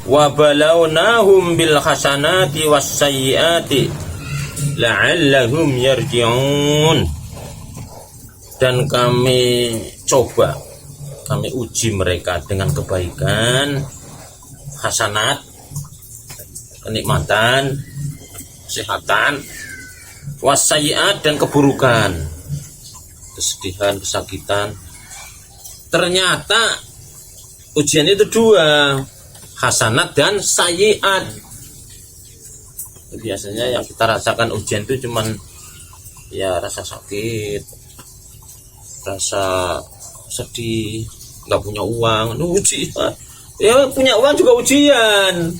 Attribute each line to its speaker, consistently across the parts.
Speaker 1: wa balawnahum bil hasanati was sayyiati la'allahum yarji'un. Dan kami uji mereka dengan kebaikan, hasanat, kenikmatan, kesehatan, wassayiat, dan keburukan, kesedihan, kesakitan. Ternyata ujian itu dua, hasanat dan sayiat. Biasanya yang kita rasakan ujian itu cuman ya rasa sakit, rasa sedih, nggak punya uang, ujian. Ya punya uang juga ujian,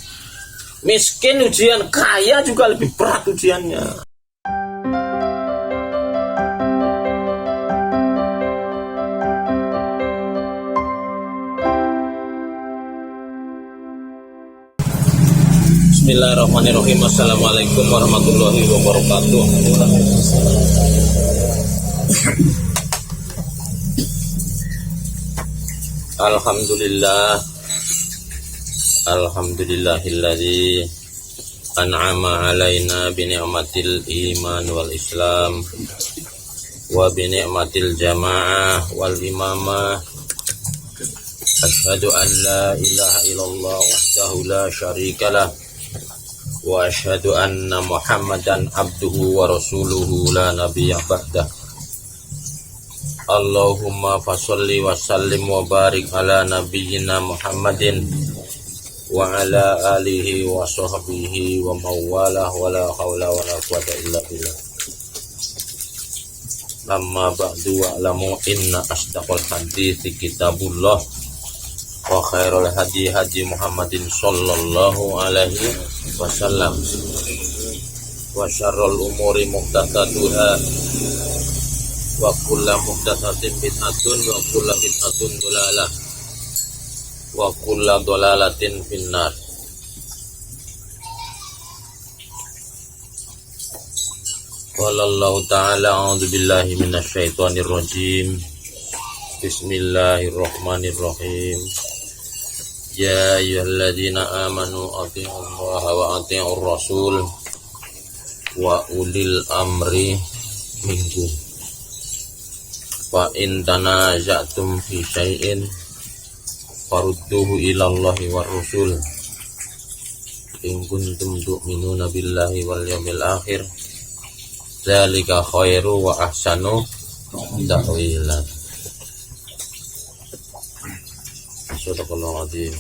Speaker 1: miskin ujian, kaya juga lebih berat ujiannya. Bismillahirrahmanirrahim. Assalamualaikum warahmatullahi wabarakatuh. Alhamdulillahilladzi an'ama alaina bi ni'matil iman wal islam wa bi ni'matil jamaah wal imamah. Asyhadu an la ilaha illallah wahdahu la syarikalah wa asyhadu anna Muhammadan abduhu wa rasuluhu la nabiyya ba'dah. Allahumma fasholli wa sallim wa barik ala nabiyyina Muhammadin wa ala alihi wa sahbihi wa mawalah wa la hawla wa la quwwata illa billah. Amma ba'du wa'lamu inna asdaqal hadithi kitabullah wa khairul hadi hadi Muhammadin sallallahu alaihi wasallam wa syarrul umuri muhdatsatuha wa kullu muhdatsatin bid'atun wa kullu bid'atun dhalalah wa kullu dhalalatin finnar. Qala Allah ta'ala a'udzu billahi minasy syaithanir rajim. Bismillahirrahmanirrahim. Ya ayyuhalladzina amanu athi'ullaha wa athi'ur rasul wa ulil amri minkum. Fa in tanaza'tum fi syai'in farudduhu ilallahi war rasul in kuntum tu'minuna billahi wal yawmil akhir dzalika khairu wa ahsanu ta'wila. Sadaqallahul azim.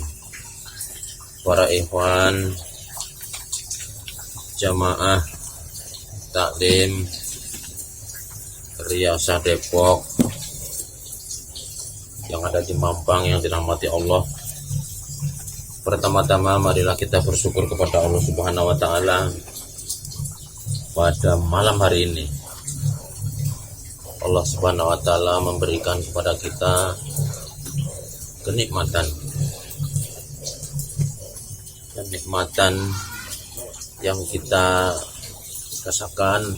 Speaker 1: Para ikhwan jamaah taklim Riyasah Depok yang ada di Mampang yang dirahmati Allah, pertama-tama marilah kita bersyukur kepada Allah Subhanahu wa taala pada malam hari ini. Allah Subhanahu wa taala memberikan kepada kita kenikmatan yang kita rasakan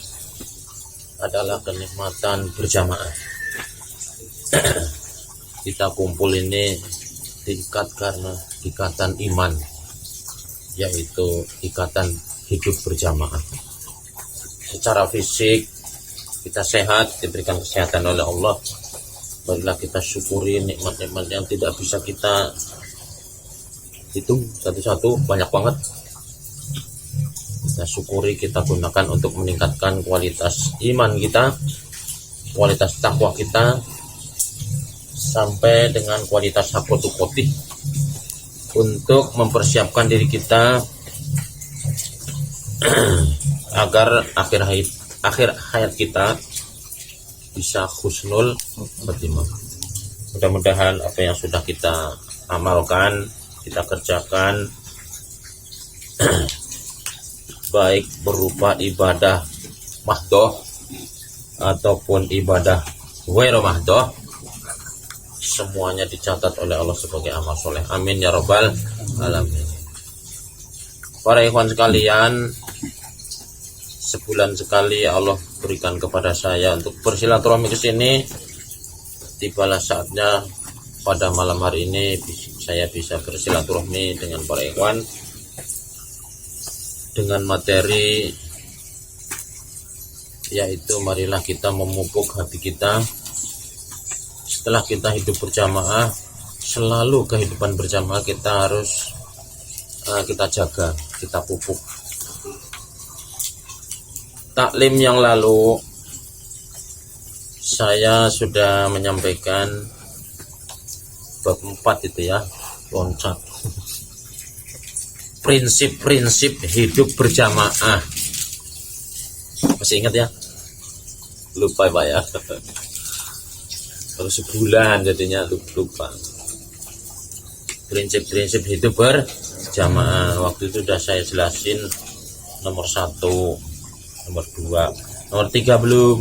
Speaker 1: adalah kenikmatan berjamaah. Kita kumpul ini diikat karena ikatan iman, yaitu ikatan hidup berjamaah. Secara fisik kita sehat, diberikan kesehatan oleh Allah. Marilah kita syukuri nikmat-nikmat yang tidak bisa kita hitung satu-satu, banyak banget. Kita syukuri, kita gunakan untuk meningkatkan kualitas iman kita, kualitas takwa kita, sampai dengan kualitas haqqatu qotih, untuk mempersiapkan diri kita agar akhir hayat kita bisa husnul khotimah. Mudah-mudahan apa yang sudah kita amalkan, kita kerjakan, baik berupa ibadah mahdoh ataupun ibadah ghairu mahdoh, semuanya dicatat oleh Allah sebagai amal soleh. Amin ya rabbal alamin. Para ikhwan sekalian, sebulan sekali Allah berikan kepada saya untuk bersilaturahmi ke sini. Tibalah saatnya pada malam hari ini saya bisa bersilaturahmi dengan para ikhwan dengan materi yaitu marilah kita memupuk hati kita. Setelah kita hidup berjamaah, selalu kehidupan berjamaah kita harus kita jaga, kita pupuk. Taklim yang lalu saya sudah menyampaikan bab 4 itu ya, loncat. Prinsip-prinsip hidup berjamaah. Masih ingat ya? Lupa Pak ya. Kalau sebulan jadinya lupa. Prinsip-prinsip hidup berjamaah. Waktu itu sudah saya jelasin nomor 1, nomor 2, nomor 3 belum.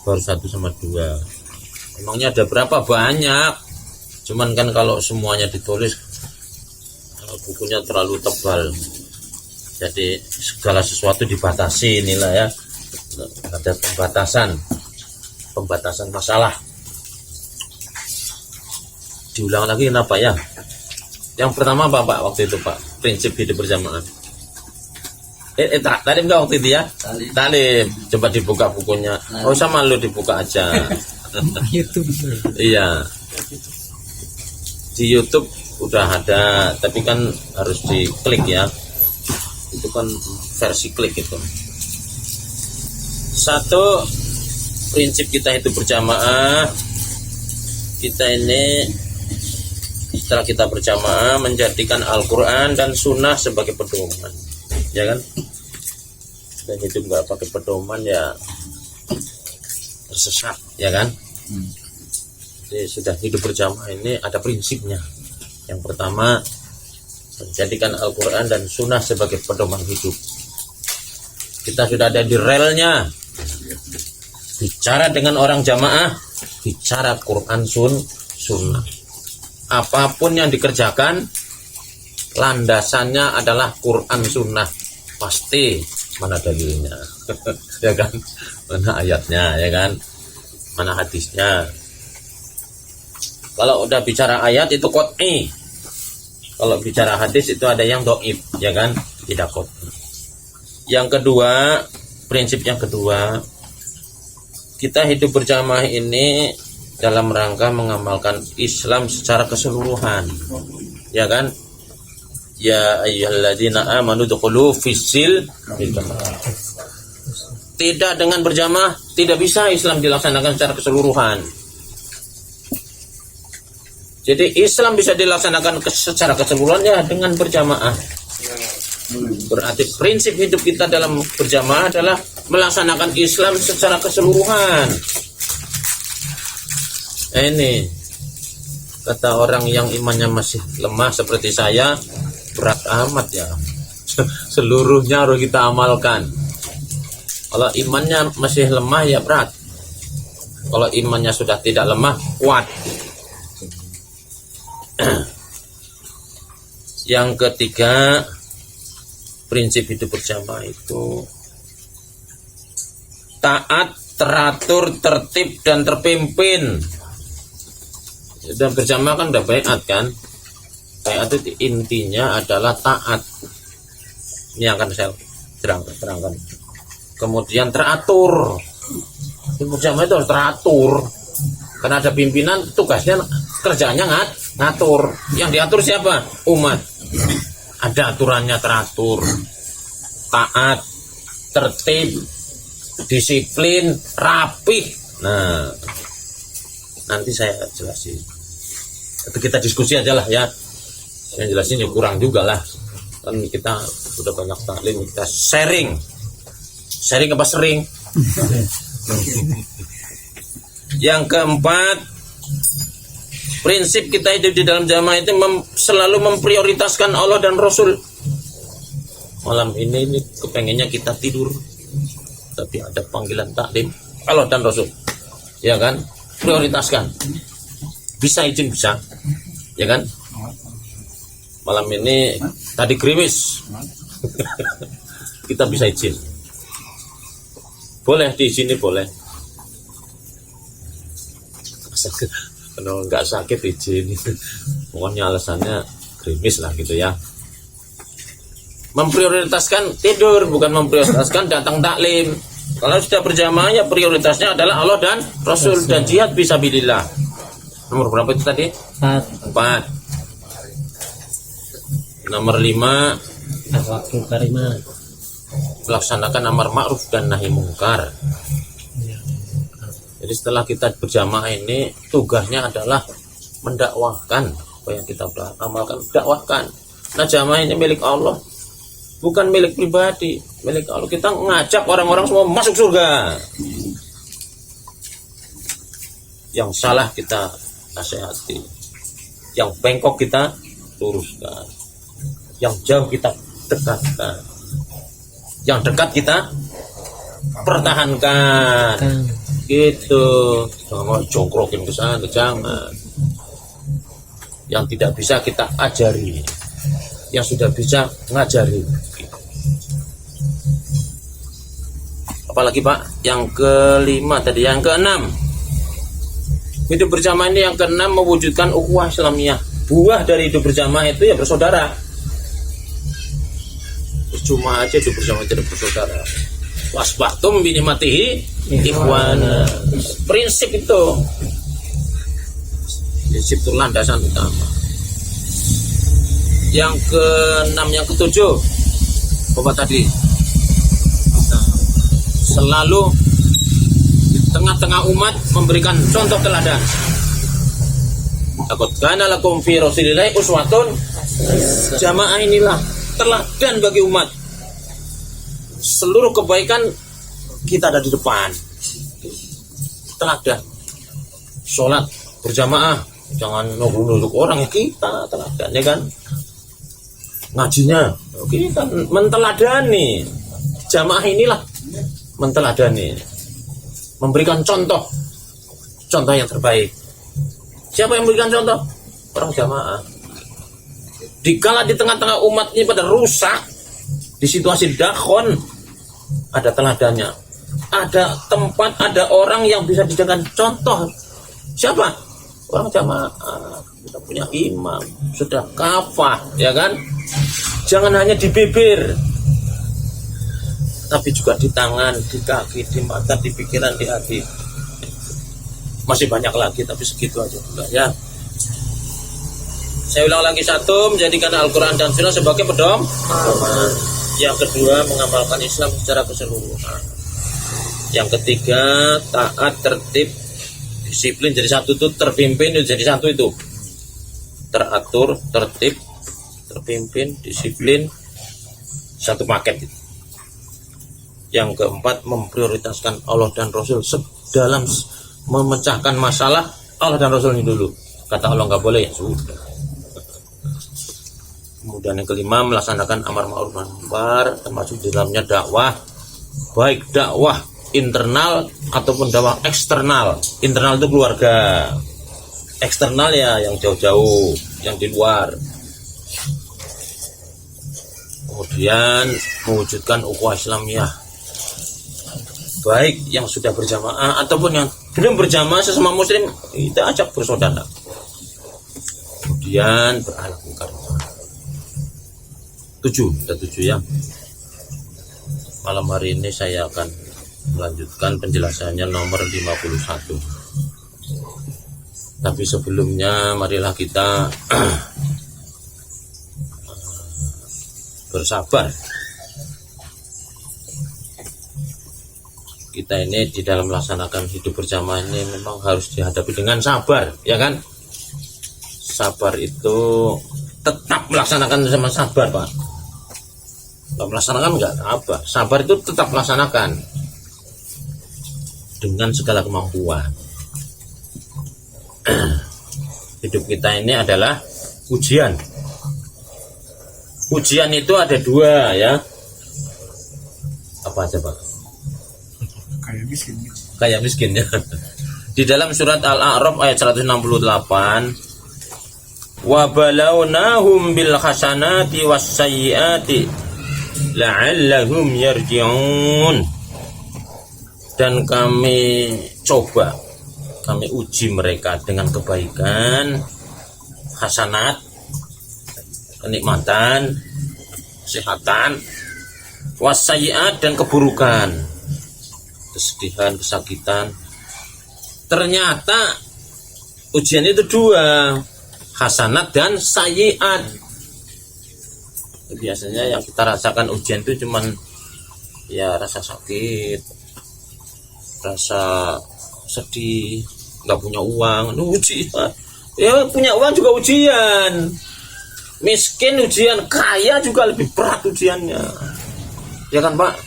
Speaker 1: Baru 1 sama 2. Emangnya ada berapa? Banyak. Cuman kan kalau semuanya ditulis, bukunya terlalu tebal. Jadi segala sesuatu dibatasi, inilah ya. Ada pembatasan masalah. Diulang lagi kenapa ya? Yang pertama apa Pak waktu itu Pak? Prinsip hidup berjamaah. Tadi enggak waktu itu ya? Tadi coba dibuka bukunya. Oh sama lu dibuka aja.
Speaker 2: YouTube.
Speaker 1: Iya. Di YouTube udah ada, tapi kan harus diklik ya. Itu kan versi klik itu. 1, prinsip kita hidup berjamaah. Kita ini setelah kita berjamaah menjadikan Al-Quran dan Sunnah sebagai pedoman, ya kan? Dan hidup nggak pakai pedoman ya tersesat, ya kan? Jadi sudah hidup berjamaah ini ada prinsipnya. Yang pertama, menjadikan Al-Quran dan Sunnah sebagai pedoman hidup. Kita sudah ada di relnya. Bicara dengan orang jamaah, bicara Quran Sunnah. Apapun yang dikerjakan, landasannya adalah Quran Sunnah. Pasti mana dalilnya, ya kan? Mana ayatnya, ya kan? Mana hadisnya? Kalau udah bicara ayat itu qot'i. Kalau bicara hadis itu ada yang dhaif, ya kan? Tidak qot'i. Yang kedua, prinsip yang kedua, kita hidup berjamaah ini dalam rangka mengamalkan Islam secara keseluruhan, ya kan? Ya ayyuhalladzina amanu dukhulu fis-silm. Tidak dengan berjamaah tidak bisa Islam dilaksanakan secara keseluruhan. Jadi Islam bisa dilaksanakan secara keseluruhan ya dengan berjamaah. Berarti prinsip hidup kita dalam berjamaah adalah melaksanakan Islam secara keseluruhan. Ini kata orang yang imannya masih lemah seperti saya, berat amat ya. Seluruhnya harus kita amalkan. Kalau imannya masih lemah ya berat. Kalau imannya sudah tidak lemah, kuat. Yang ketiga, prinsip hidup berjamaah itu taat, teratur, tertib, dan terpimpin. Dan berjamaah kan udah baiat kan? Baiat itu intinya adalah taat. Ini akan saya terangkan. Kemudian teratur. Berjamaah itu harus teratur. Karena ada pimpinan, tugasnya kerjanya ngatur. Yang diatur siapa? Umat. Ada aturannya, teratur, taat, tertib, disiplin, rapih. Nah, nanti saya jelasin. Itu kita diskusi aja lah ya. Saya jelasin ya kurang juga lah. Kan kita sudah banyak taklim, kita sharing. Sharing apa sering? Yang keempat, prinsip kita hidup di dalam jamaah itu selalu memprioritaskan Allah dan Rasul. Malam ini kepengennya kita tidur, tapi ada panggilan taklim Allah dan Rasul, ya kan? Prioritaskan. Bisa izin bisa, ya kan? Malam ini tadi gerimis, kita bisa izin. Boleh di sini boleh. Kalau nggak sakit izin. Pokoknya alasannya gerimis lah gitu ya. Memprioritaskan tidur, bukan memprioritaskan datang taklim. Kalau sudah berjamaah ya prioritasnya adalah Allah dan Rasul dan jihad fisabilillah. Nomor berapa itu tadi? 4. Nomor 5,
Speaker 2: waktu karimah,
Speaker 1: melaksanakan amar ma'ruf dan nahi mungkar. Jadi setelah kita berjamaah ini tugasnya adalah mendakwahkan apa yang kita amalkan, dakwahkan. Nah, jamaah ini milik Allah, bukan milik pribadi, milik Allah. Kita ngajak orang-orang semua masuk surga. Yang salah kita nasihati, yang bengkok kita luruskan, yang jauh kita dekatkan, yang dekat kita pertahankan. Gitu. Jangan jongkrokin ke sana, jangan. Yang tidak bisa kita ajari, yang sudah bisa ngajari. Apalagi Pak? Yang kelima tadi, yang keenam. Hidup berjamaah ini yang keenam mewujudkan ukhuwah Islamiyah. Buah dari hidup berjamaah itu ya bersaudara. Cuma aja hidup berjamaah tidak bersaudara. Wasbahtum binikmatihi ikhwana. Prinsip itu. Prinsip itu landasan utama. Yang keenam, yang ketujuh, apa tadi? Selalu di tengah-tengah umat memberikan contoh teladan. Laqad kana lakum fi rasulillahi uswatun. Jamaah inilah teladan bagi umat. Seluruh kebaikan kita ada di depan. Teladan. Sholat berjamaah, jangan nunduk orang ya, kita teladan ya kan. Ngajinya kita menteladani. Jamaah inilah menteladani, memberikan contoh yang terbaik. Siapa yang memberikan contoh? Orang jamaah. Dikala di tengah-tengah umat ini pada rusak, di situasi dakhon, ada teladannya, ada tempat, ada orang yang bisa dijadikan contoh. Siapa? Orang jamaah. Kita punya imam, sudah kafah, ya kan? Jangan hanya di bibir, tapi juga di tangan, di kaki, di mata, di pikiran, di hati. Masih banyak lagi, tapi segitu aja juga ya. Saya ulang lagi, satu, menjadikan Al-Quran dan Sunnah sebagai pedoman. Yang kedua, mengamalkan Islam secara keseluruhan. Yang ketiga, taat, tertib, disiplin. Jadi satu itu terpimpin, jadi satu itu teratur, tertib, terpimpin, disiplin, satu paket itu. Yang keempat, memprioritaskan Allah dan Rasul dalam memecahkan masalah. Allah dan Rasul ini dulu. Kata Allah nggak boleh, ya sudah. Kemudian yang kelima, melaksanakan amar ma'ruf nahi munkar, termasuk di dalamnya dakwah, baik dakwah internal ataupun dakwah eksternal. Internal itu keluarga, eksternal ya yang jauh-jauh, yang di luar. Kemudian mewujudkan ukhuwah Islamiyah, baik yang sudah berjamaah ataupun yang belum berjamaah, sesama muslim kita ajak bersaudara. Kemudian berahlak mungkar. 7 ya. Malam hari ini saya akan melanjutkan penjelasannya nomor 51. Tapi sebelumnya marilah kita bersabar. Kita ini di dalam melaksanakan hidup berjamaah ini memang harus dihadapi dengan sabar, ya kan? Sabar itu tetap melaksanakan sama sabar, Pak. Kalau melaksanakan enggak apa, sabar itu tetap melaksanakan dengan segala kemampuan. Hidup kita ini adalah ujian. Ujian itu ada 2 ya. Apa aja Pak? Kayak miskin ya. Di dalam surat Al-A'raf ayat 168, wa balawnahum bil hasanati was sayyiati la'allahum yarji'un. Dan kami coba, kami uji mereka dengan kebaikan, hasanat, kenikmatan, kesehatan, wassayiat, dan keburukan, kesedihan, kesakitan. Ternyata ujian itu dua, hasanat dan sayiat. Biasanya yang kita rasakan ujian itu cuman ya rasa sakit, rasa sedih, nggak punya uang, ujian. Ya punya uang juga ujian, miskin ujian, kaya juga lebih berat ujiannya, ya kan Pak?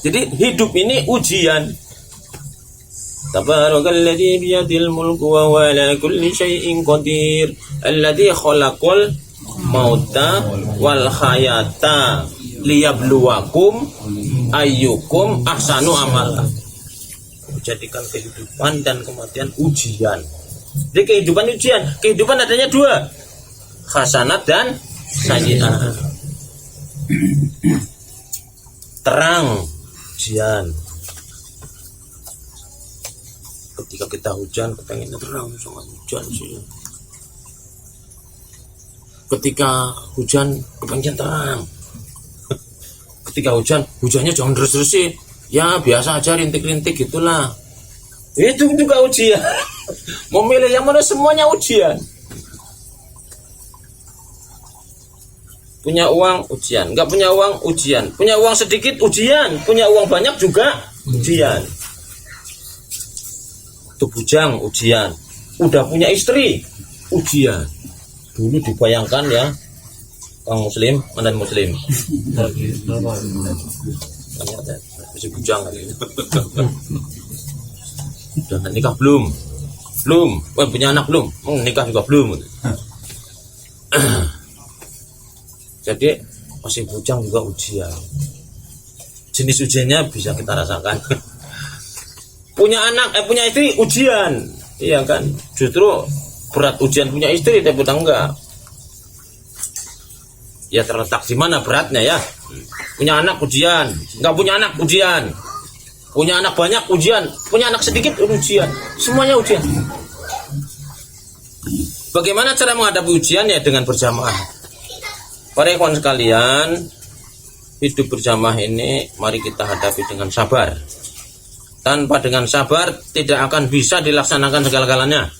Speaker 1: Jadi hidup ini ujian. Tabarakalladzi biyadil mulku wa huwa ala kulli syai'in qadir, alladzi khalaqal mauta wal hayata liyabluwakum ayyukum ahsanu amala. Jadikan kehidupan dan kematian ujian. Jadi kehidupan ujian, kehidupan adanya dua, hasanat dan sayyi'ah. Terang ujian. Ketika kita hujan, kepengen terang, sangat hujan sih. Ketika hujan, kepengen terang. Ketika hujan, hujannya jangan terus-terus sih. Ya biasa aja, rintik-rintik gitulah. Itu juga ujian. Mau milih yang mana, semuanya ujian. Punya uang ujian, nggak punya uang ujian. Punya uang sedikit ujian, punya uang banyak juga ujian. Tuh bujang ujian, udah punya istri ujian. Dulu dibayangkan ya, Kang Muslim, mantan Muslim. Masih bujang kali ini. Udah nikah belum? Belum. Wah, punya anak belum? Nikah juga belum. Jadi masih bujang juga ujian. Jenis ujiannya bisa kita rasakan. Punya anak, punya istri ujian, iya kan? Justru berat ujian punya istri, tapi enggak. Ya terletak di mana beratnya ya. Punya anak ujian, nggak punya anak ujian. Punya anak banyak ujian, punya anak sedikit ujian. Semuanya ujian. Bagaimana cara menghadapi ujian? Ya dengan berjamaah. Para ikhwan sekalian, hidup berjamaah ini mari kita hadapi dengan sabar. Tanpa dengan sabar tidak akan bisa dilaksanakan segala-galanya.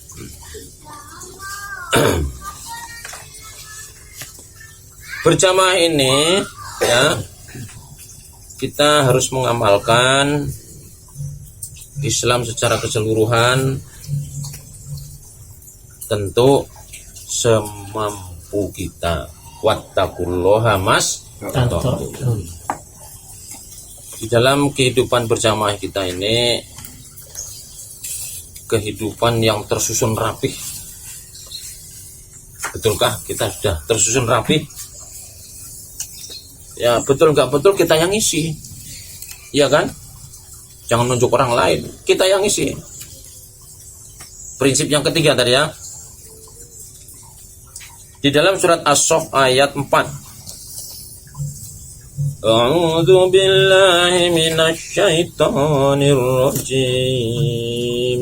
Speaker 1: Berjamaah ini ya, kita harus mengamalkan Islam secara keseluruhan, tentu semampu kita. Wattaqullaha mastata'tum. Di dalam kehidupan berjamaah kita ini, kehidupan yang tersusun rapih. Betulkah kita sudah tersusun rapih? Ya betul nggak betul kita yang isi, iya kan? Jangan nunjuk orang lain, kita yang isi. Prinsip yang ketiga tadi ya, di dalam surat As-Saff ayat 4. A'udzu billahi minasyaitonir rajim.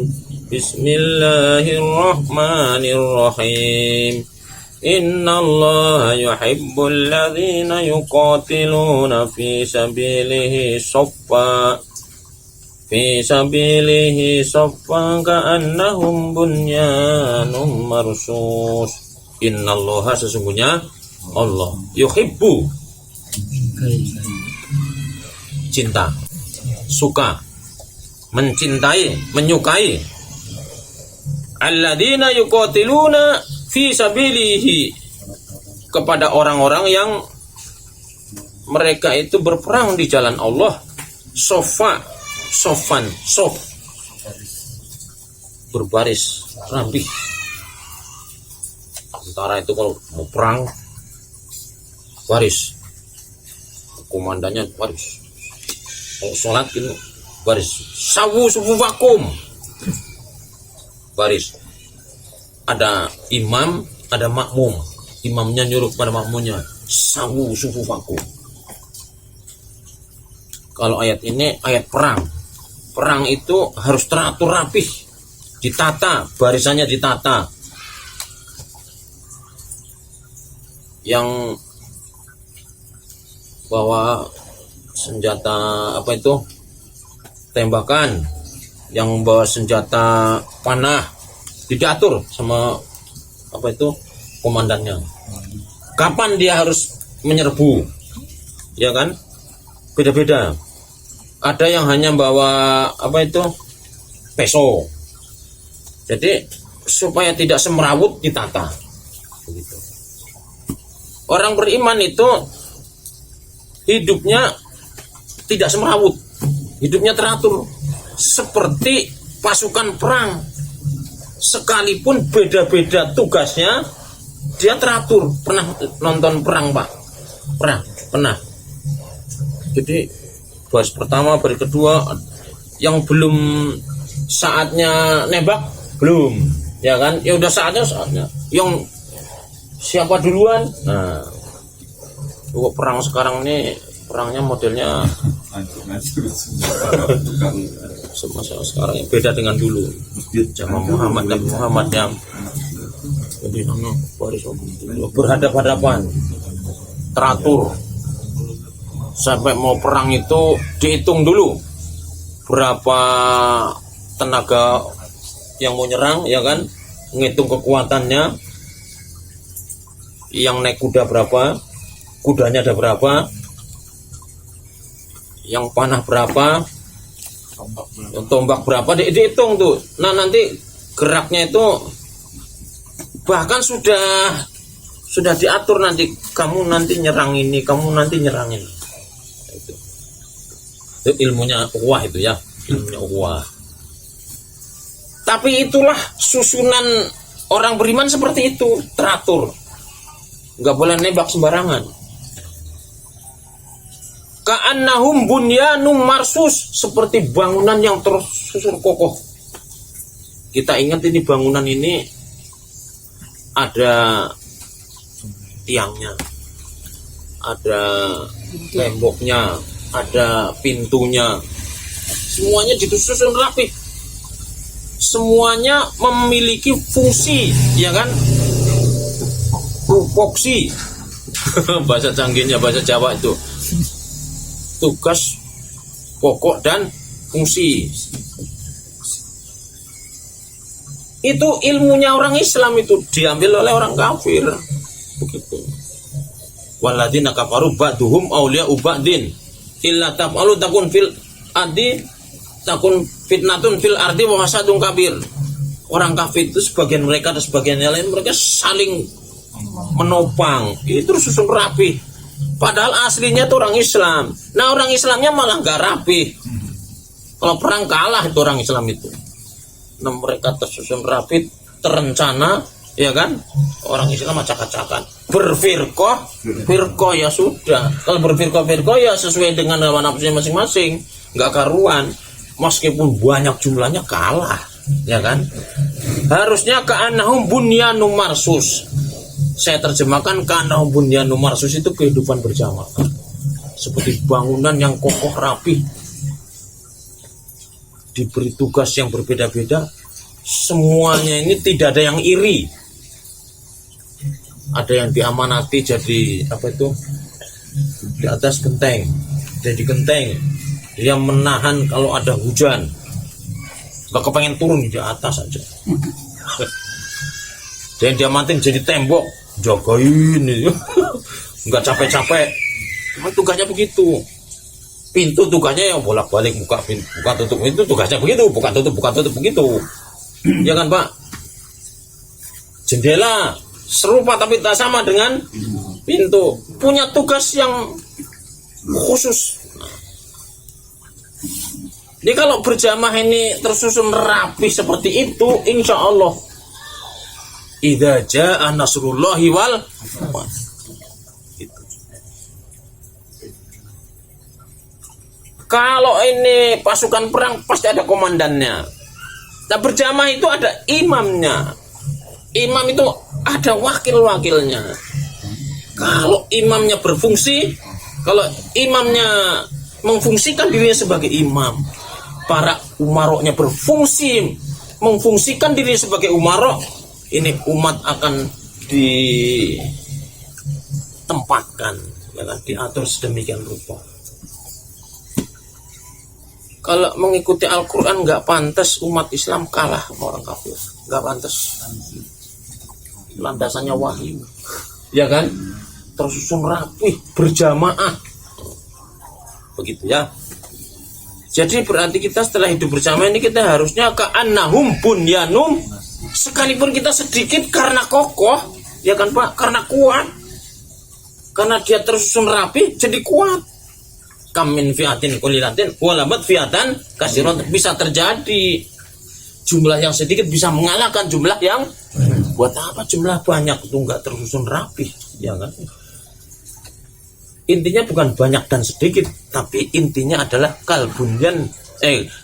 Speaker 1: Bismillahirrahmanirrahim. Innallaha yuhibbul ladzina yuqatiluna fi sabilihi saffa ka'annahum bunyanun marsus. Innallaha, sesungguhnya Allah, yuhibbu, cinta, suka, mencintai, menyukai, alladzina yuqatiluna fi sabilihi, kepada orang-orang yang mereka itu berperang di jalan Allah, sofa, sofan, sof, berbaris rapih. Tentara itu kalau mau perang baris, komandannya baris. Kalau sholat itu baris, sawu sufufakum, baris. Ada imam, ada makmum. Imamnya nyuruh pada makmumnya, sawu sufufakum. Kalau ayat ini ayat perang, perang itu harus teratur rapih, ditata, barisannya ditata. Yang bawa senjata apa itu tembakan, yang bawa senjata panah diatur sama apa itu komandannya. Kapan dia harus menyerbu, ya kan? Beda-beda. Ada yang hanya bawa apa itu peso. Jadi supaya tidak semrawut ditata. Begitu. Orang beriman itu hidupnya tidak semrawut, hidupnya teratur seperti pasukan perang. Sekalipun beda-beda tugasnya, dia teratur. Pernah nonton perang, Pak? Pernah. Jadi baris pertama, baris kedua, yang belum saatnya nembak belum, ya kan? Ya udah saatnya. Yang siapa duluan? Nah, perang sekarang ini perangnya modelnya semasa sekarang beda dengan dulu. Zaman Muhammad dan Muhammad yang jadi berhadapan-hadapan, teratur. Sampai mau perang itu dihitung dulu berapa tenaga yang mau nyerang, ya kan? Ngitung kekuatannya. Yang naik kuda berapa, kudanya ada berapa, yang panah berapa, yang tombak berapa, dihitung tuh. Nah nanti geraknya itu bahkan sudah diatur, nanti kamu nanti nyerang ini, kamu nanti nyerang ini. Itu ilmunya ukhuwah itu ya, ilmunya ukhuwah. Tapi itulah susunan orang beriman seperti itu, teratur. Nggak boleh nembak sembarangan. Ka'annahum bunyanum marsus, seperti bangunan yang tersusun kokoh. Kita ingat ini bangunan ini ada tiangnya, ada temboknya, ada pintunya, semuanya disusun rapi, semuanya memiliki fungsi, ya kan? Tupoksi bahasa canggihnya, bahasa Jawa itu tugas pokok dan fungsi. Itu ilmunya orang Islam, itu diambil oleh orang kafir. Begitu. Walladzina kafaru ba'duhum awliya'u ba'din illa taf'alu takun fil ardi takun fitnatun fil ardi wa fasadun kabir. Orang kafir itu sebagian mereka dan sebagian yang lain, mereka saling menopang. Itu susun rapi. Padahal aslinya itu orang Islam. Nah orang Islamnya malah nggak rapi. Kalau perang kalah itu orang Islam itu. Nah mereka tersusun rapi, terencana, ya kan? Orang Islam acak-acakan. Berfirqah ya sudah. Kalau berfirqah ya sesuai dengan hawa nafsunya masing-masing, nggak karuan. Meskipun banyak jumlahnya kalah, ya kan? Harusnya ka'annahum bunyanum marsus. Saya terjemahkan ka'annahum bunyanum marsus itu kehidupan berjamaah. Seperti bangunan yang kokoh rapi, diberi tugas yang berbeda-beda. Semuanya ini tidak ada yang iri. Ada yang diamanati jadi apa itu, di atas genteng, jadi genteng. Dia menahan kalau ada hujan, gak kepengen turun di atas aja. Dan dia mantin jadi tembok, jagain itu. Nggak capek-capek. Cuma tugasnya begitu. Pintu tugasnya yang bolak-balik buka pintu, buka tutup, itu tugasnya begitu, buka tutup begitu. Ya kan Pak? Jendela serupa tapi tak sama dengan pintu. Punya tugas yang khusus. Jadi kalau berjamaah ini tersusun rapi seperti itu, insya Allah idza jaa nasrullahi wal gitu. Kalau ini pasukan perang pasti ada komandannya. Nah berjamaah itu ada imamnya. Imam itu ada wakil-wakilnya. Kalau imamnya berfungsi, kalau imamnya memfungsikan dirinya sebagai imam, para umaroknya berfungsi, memfungsikan diri sebagai umarok, ini umat akan ditempatkan, ya kan, diatur sedemikian rupa. Kalau mengikuti Al-Quran nggak pantas umat Islam kalah sama orang kafir, nggak pantas. Landasannya wahyu, ya kan, tersusun rapih, berjamaah, begitu ya. Jadi berarti kita setelah hidup bersama ini kita harusnya ka'annahum bunyanum, sekalipun kita sedikit karena kokoh, ya kan Pak, karena kuat, karena dia tersusun rapi jadi kuat. Kamin fiatin kulilatin walabat fiatan kasiron, bisa terjadi jumlah yang sedikit bisa mengalahkan jumlah yang buat apa jumlah banyak itu nggak tersusun rapi, ya kan. Intinya bukan banyak dan sedikit, tapi intinya adalah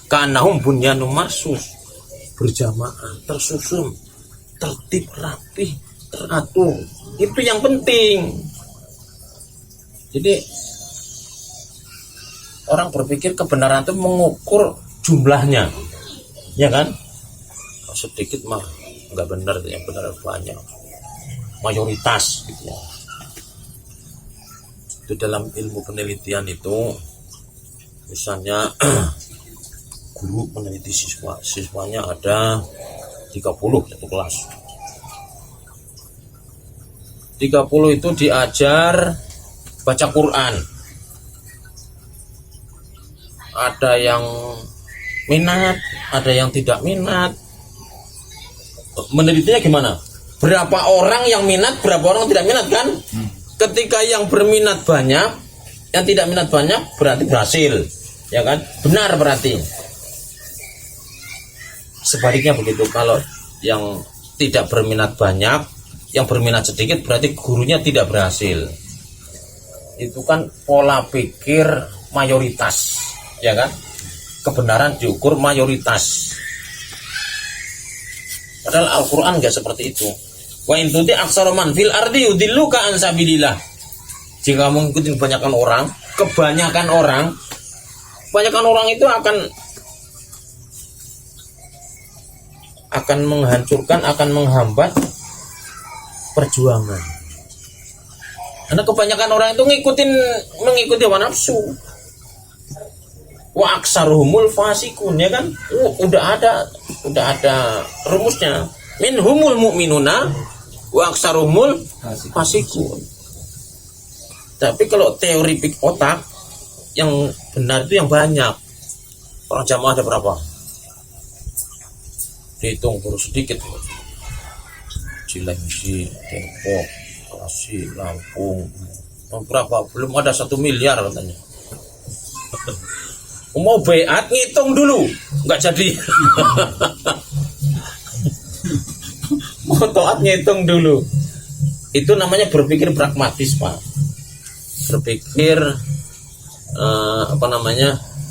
Speaker 1: kanahum bunyanum marsus, berjamaah, tersusun, tertib, rapi, teratur. Itu yang penting. Jadi orang berpikir kebenaran itu mengukur jumlahnya, ya kan. Sedikit mah nggak benar, yang benar banyak, mayoritas gitu ya. Itu dalam ilmu penelitian itu, misalnya guru meneliti siswanya ada 30 satu kelas. 30 itu diajar baca Quran. Ada yang minat, ada yang tidak minat. Menelitinya gimana? Berapa orang yang minat, berapa orang tidak minat kan? Ketika yang berminat banyak, yang tidak minat banyak, berarti berhasil, ya kan? Benar berarti. Sebaliknya begitu, kalau yang tidak berminat banyak, yang berminat sedikit, berarti gurunya tidak berhasil. Itu kan pola pikir mayoritas, ya kan? Kebenaran diukur mayoritas. Padahal Al-Quran gak seperti itu. Wa in tuti aksara man fil ardi yudilluka an sabilillah. Jika kamu ngikutin kebanyakan orang itu akan menghancurkan, akan menghambat perjuangan. Karena kebanyakan orang itu mengikuti hawa nafsu. Wa aksaruhumul fasikun, ya kan? Udah ada rumusnya. Minhumul mu'minuna wa aksaruhumul fasikun. Tapi kalau teori pik otak yang benar itu yang banyak. Orang jamaah ada berapa? Dihitung baru sedikit. Cilengsi, Depok, Bekasi, Lampung, berapa? Belum ada 1 miliar katanya. Mau beat ngitung dulu, nggak jadi. Mau toat ngitung dulu. Itu namanya berpikir pragmatis, Pak. Berpikir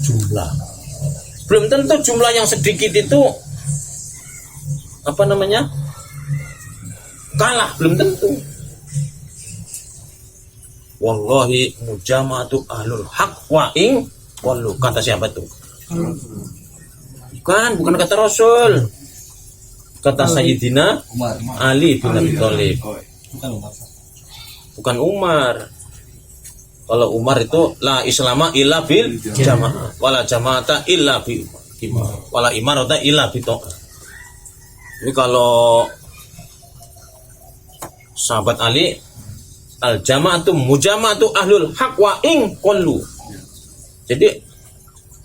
Speaker 1: jumlah. Belum tentu jumlah yang sedikit itu kalah, belum tentu. Wallahi mujama'atu ahlul haq wa ing wallu, kata siapa tuh? Bukan kata Rasul. Kata Sayyidina Ali bin Abi Thalib. Bukan Umar. Kalau Umar itu la islama illa bil jamaah, wala jamaata illa bi imam, wala imarata illa bi ta'ah. Ini kalau sahabat Ali, al jamaatu mujamaatu ahlul haq wa in qallu. Jadi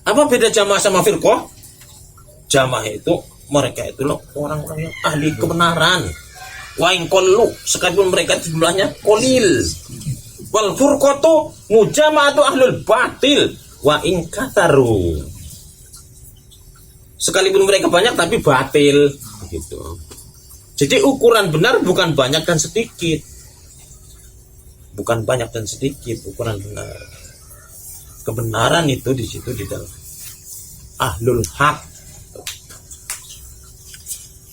Speaker 1: apa beda jamaah sama firqah? Jamaah itu mereka itu loh orang-orang yang ahli kebenaran. Wa in qallu, sekalipun mereka jumlahnya qalil. Wal furqatu mujamaatu ahlul batil wa in katharu. Sekalipun mereka banyak tapi batil, begitu. Jadi ukuran benar bukan banyak dan sedikit. Bukan banyak dan sedikit ukuran benar. Kebenaran itu di situ di dalam ahlul haq.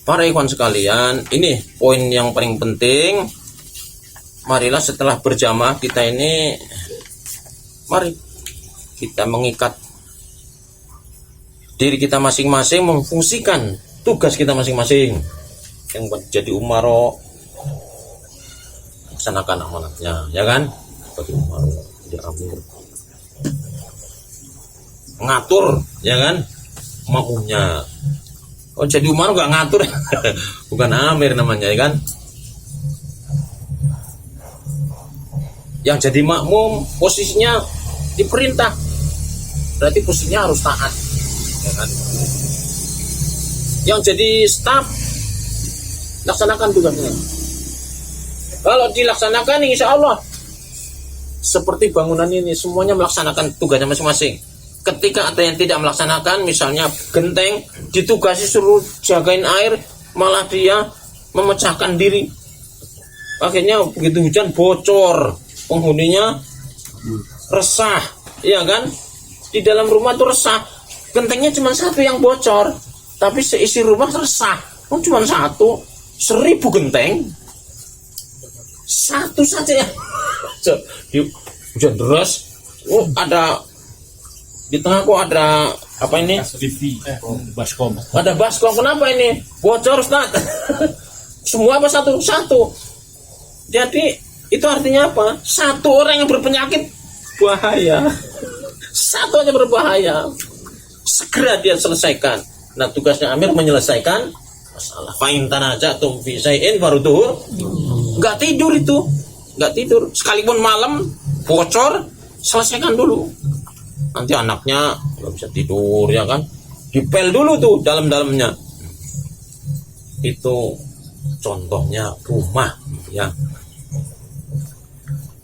Speaker 1: Para ikhwan sekalian, ini poin yang paling penting. Marilah setelah berjamaah kita ini, mari kita mengikat diri kita masing-masing memfungsikan tugas kita masing-masing. Yang jadi umaro laksanakan amanatnya, ya kan? Bagi umaro, jadi amir ngatur, ya kan? Makmumnya. Oh, jadi umaro nggak ngatur, bukan amir namanya, ya kan? Yang jadi makmum posisinya diperintah, berarti posisinya harus taat, ya kan? Yang jadi staf laksanakan tugasnya. Kalau dilaksanakan, insya Allah seperti bangunan ini semuanya melaksanakan tugasnya masing-masing. Ketika ada yang tidak melaksanakan, misalnya genteng ditugasi suruh jagain air, malah dia memecahkan diri. Akhirnya begitu hujan bocor, penghuninya resah, ya kan? Di dalam rumah tuh resah. Gentengnya cuma satu yang bocor, tapi seisi rumah resah. Oh, cuma satu, 1000 genteng, satu saja ya. Hujan deras. Oh, ada di tengah kok ada apa ini?
Speaker 2: Baskom.
Speaker 1: Ada baskom. Kenapa ini? Bocor, Ustaz. Semua apa satu? Satu. Jadi itu artinya apa? Satu orang yang berpenyakit bahaya. Satu aja berbahaya. Segera dia selesaikan. Nah, tugasnya amir menyelesaikan masalah. Fa'in tanajatum fi syai'in farudhuhu. Enggak tidur itu. Enggak tidur. Sekalipun malam bocor, selesaikan dulu. Nanti anaknya nggak bisa tidur, ya kan? Dipel dulu tuh dalam-dalamnya. Itu contohnya rumah, ya.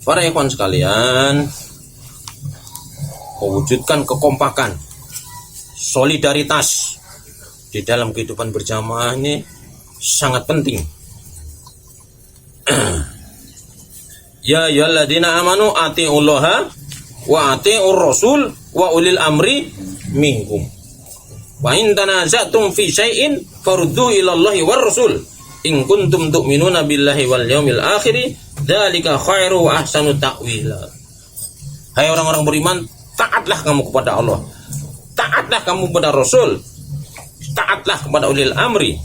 Speaker 1: Para ikhwan sekalian, mewujudkan kekompakan, solidaritas di dalam kehidupan berjamaah ini sangat penting. Ya ayyuhalladzina amanu atiullaha wa atiur rasul wa ulil amri minkum. Wa in tanaza'tum fi syai'in faruddu ila Allahi war rasul in kuntum tu'minuna billahi wal yaumil akhir dzalika khairu wa ahsanu ta'wila. Hai orang-orang beriman, taatlah kamu kepada Allah, taatlah kamu kepada Rasul, taatlah kepada ulil amri.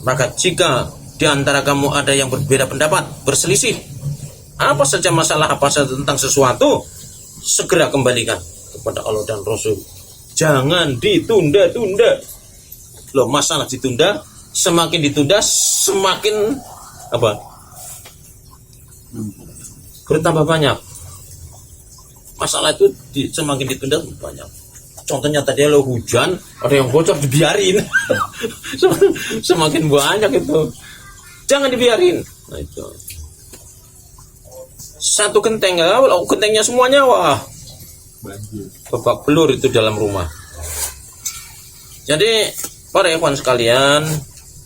Speaker 1: Maka jika di antara kamu ada yang berbeda pendapat, berselisih, apa saja masalah, apa saja tentang sesuatu, segera kembalikan kepada Allah dan Rasul. Jangan ditunda-tunda. Loh, masalah ditunda, semakin ditunda semakin apa? Bertambah banyak. Masalah itu semakin ditunda banyak. Contohnya tadi lo hujan, ada yang bocor dibiarin. Semakin banyak itu. Jangan dibiarin. Nah, itu. Satu genteng, kalau gentengnya semuanya, wah, babak belur itu dalam rumah. Jadi para ikhwan sekalian,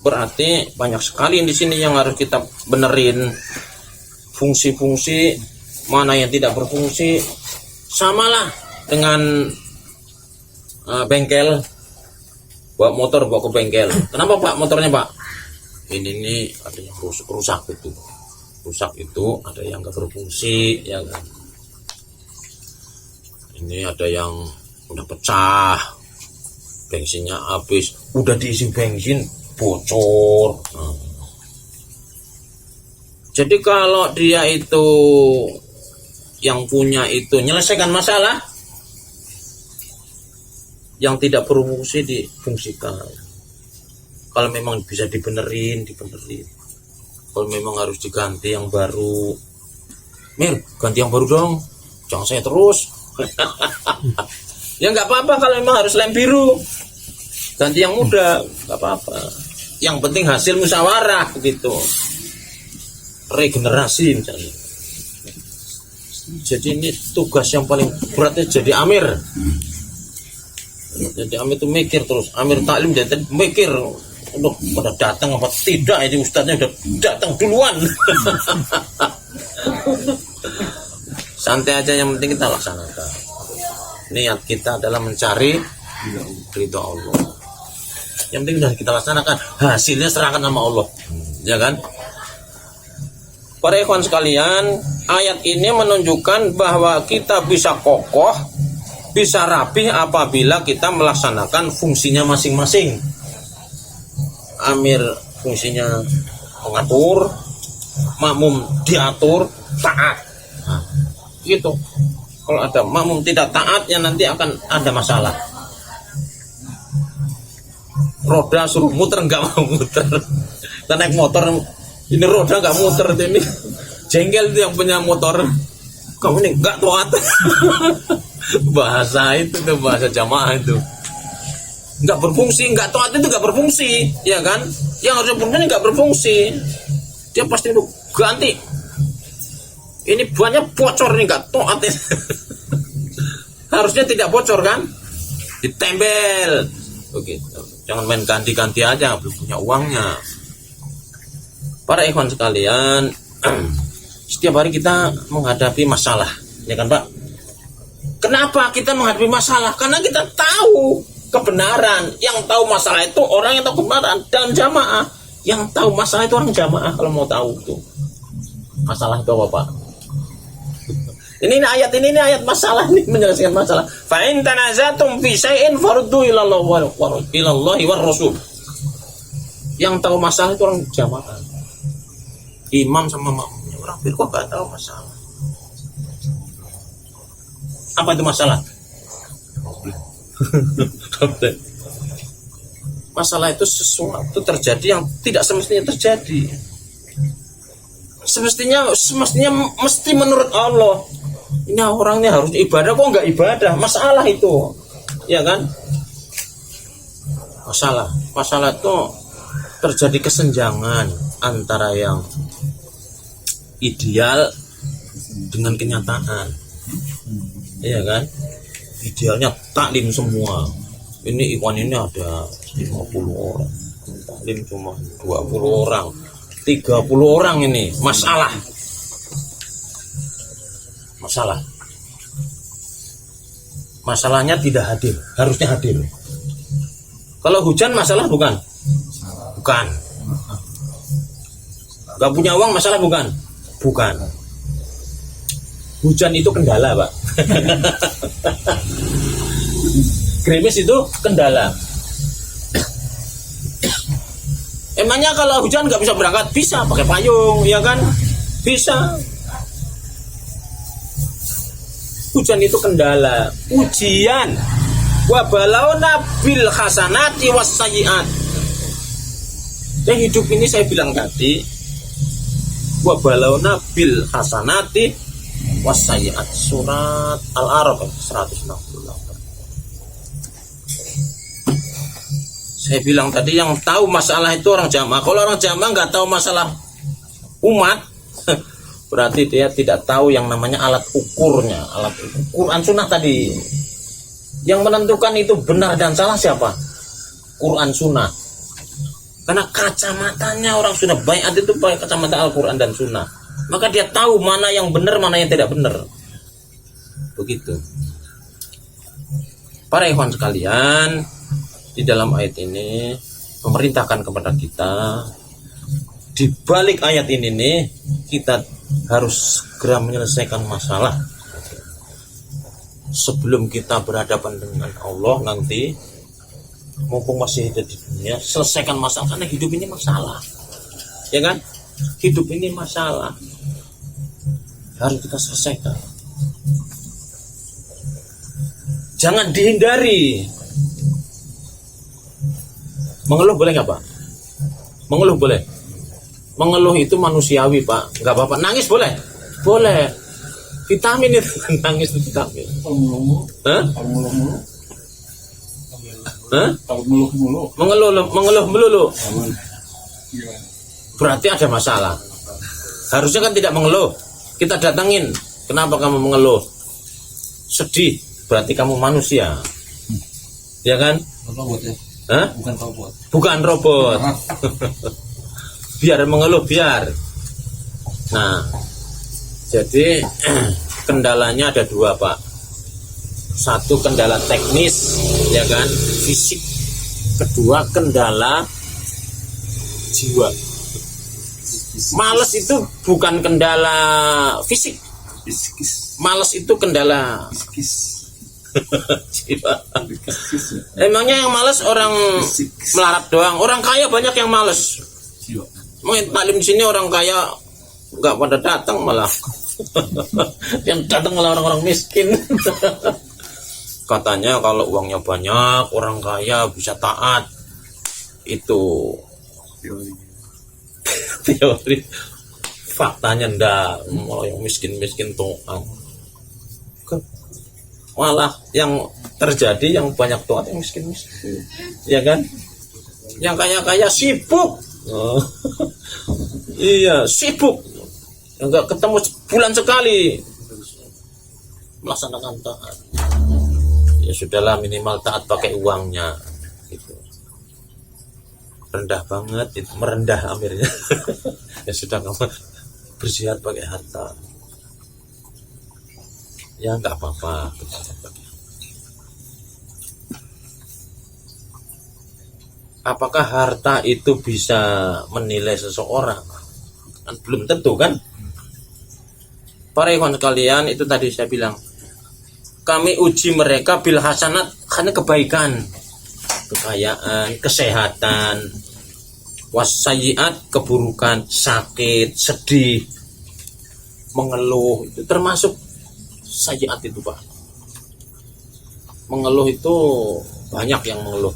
Speaker 1: berarti banyak sekali di sini yang harus kita benerin. Fungsi-fungsi mana yang tidak berfungsi, samalah dengan bengkel. Bawa motor bawa ke bengkel. Kenapa Pak motornya Pak? Ini ada yang rusak itu. Rusak itu ada yang nggak berfungsi, ya kan? Ini ada yang udah pecah, bensinnya habis, udah diisi bensin bocor. Nah. Jadi kalau dia itu yang punya itu menyelesaikan masalah, yang tidak berfungsi difungsikan. Kalau memang bisa dibenerin. Kalau memang harus diganti yang baru, Mir, ganti yang baru dong, jangan saya terus. Ya nggak apa-apa kalau memang harus lem biru, ganti yang muda, nggak apa-apa. Yang penting hasil musyawarah gitu, regenerasi misalnya. Jadi ini tugas yang paling beratnya jadi amir. Jadi amir itu mikir terus, amir taklim jadi mikir. Aduh, pada datang apa tidak, ini ustadznya udah datang duluan. Santai aja, yang penting kita laksanakan. Niat kita adalah mencari ridho Allah. Yang penting sudah kita laksanakan, hasilnya serahkan sama Allah, ya kan? Para ikhwan sekalian, ayat ini menunjukkan bahwa kita bisa kokoh Bisa rapi apabila kita melaksanakan fungsinya masing-masing. Amir fungsinya mengatur, makmum diatur, taat. Nah, gitu. Kalau ada makmum tidak taatnya nanti akan ada masalah. Roda suruh muter nggak mau muter. Kita naik motor, ini roda nggak muter, ini jengkel itu yang punya motor. Kamu ini nggak taat. Bahasa itu tuh, bahasa jamaah itu. Nggak berfungsi, nggak taat itu nggak berfungsi, ya kan? Yang harusnya berfungsi nggak berfungsi. Dia pasti itu ganti. Ini banyak bocor nih, nggak taat. Harusnya tidak bocor kan? Ditempel. Begitu. Jangan main ganti-ganti aja, belum punya uangnya. Para ikhwan sekalian, setiap hari kita menghadapi masalah, ya kan Pak? Kenapa kita menghadapi masalah? Karena kita tahu kebenaran. Yang tahu masalah itu orang yang tahu kebenaran dan jamaah. Yang tahu masalah itu orang jamaah. Kalau mau tahu tuh masalah itu apa Pak? Ini ayat masalah ini menjelaskan masalah. Fa in tanazatum fi syai'in faruddu ila Allahi war Rasul. Yang tahu masalah itu orang jamaah. Imam sama makmumnya, orang firqah enggak tahu masalah. Apa itu masalah? Masalah itu sesuatu terjadi yang tidak semestinya terjadi. Semestinya mesti menurut Allah. Ini orangnya harusnya ibadah, kok nggak ibadah? Masalah itu, ya kan? Masalah itu terjadi kesenjangan antara yang ideal dengan kenyataan, ya kan? Idealnya taklim semua. Ini ikhwan ini ada 50 orang, taklim cuma 20 orang, 30 orang ini masalah. Masalahnya tidak hadir, harusnya hadir. Kalau hujan masalah bukan. Gak punya uang masalah bukan. Hujan itu kendala Pak. Gerimis itu kendala. Emangnya kalau hujan nggak bisa berangkat? Bisa pakai payung, ya kan? Bisa. Hujan itu kendala, ujian. Wa balauna bil hasanati was sayyiat. Dan hidup ini saya bilang tadi, wa balauna bil hasanati was sayyiat, surat Al-A'raf 168. Saya bilang tadi yang tahu masalah itu orang jamaah. Kalau orang jamaah nggak tahu masalah umat, berarti dia tidak tahu yang namanya alat ukurnya, alat ukur Quran Sunnah tadi. Yang menentukan itu benar dan salah siapa? Quran Sunnah. Karena kacamatanya orang sudah baiat itu pakai kacamata Al-Quran dan Sunnah. Maka dia tahu mana yang benar, mana yang tidak benar. Begitu. Para ikhwan sekalian, di dalam ayat ini memerintahkan kepada kita, di balik ayat ini nih, kita harus segera menyelesaikan masalah sebelum kita berhadapan dengan Allah nanti. Mumpung masih ada di dunia, selesaikan masalah, karena hidup ini masalah, ya kan? Hidup ini masalah, harus kita selesaikan. Jangan dihindari. Mengeluh boleh nggak Pak? Mengeluh boleh. Mengeluh itu manusiawi Pak, nggak apa-apa. Nangis boleh, boleh. Vitamin itu, nangis itu vitamin. Hah? Hah? Mengeluh melulu. Berarti ada masalah. Harusnya kan tidak mengeluh. Kita datangin, kenapa kamu mengeluh? Sedih, berarti kamu manusia. Ya kan?
Speaker 3: Robot ya?
Speaker 1: Hah? Bukan robot. Biar mengeluh, biar. Nah, jadi kendalanya ada dua Pak. Satu kendala teknis, ya kan, fisik. Kedua kendala jiwa. Males itu bukan kendala fisik. Males itu kendala Jiwa. Emangnya yang malas orang melarat doang? Orang kaya banyak yang malas. Mungkin taklim di sini orang kaya nggak pada datang malah. Yang datang malah orang-orang miskin. Katanya kalau uangnya banyak, orang kaya bisa taat. Itu teori. Faktanya ndak, malah yang miskin-miskin taat. Malah yang terjadi yang banyak taat yang miskin-miskin. Ya kan? Yang kaya-kaya sibuk. Oh. Iya, sibuk. Enggak ketemu bulan sekali melaksanakan taat. Ya sudahlah, minimal taat pakai uangnya gitu. Rendah banget itu, merendah amirnya. Ya sudah, kamu berjihad pakai harta. Ya enggak apa-apa. Apakah harta itu bisa menilai seseorang? Kan belum tentu kan? Para ikhwan sekalian, itu tadi saya bilang, kami uji mereka bil hasanat karena kebaikan, kekayaan, kesehatan, wassayiat, keburukan, sakit, sedih, mengeluh, itu termasuk sayiat itu Pak. Mengeluh itu banyak yang mengeluh.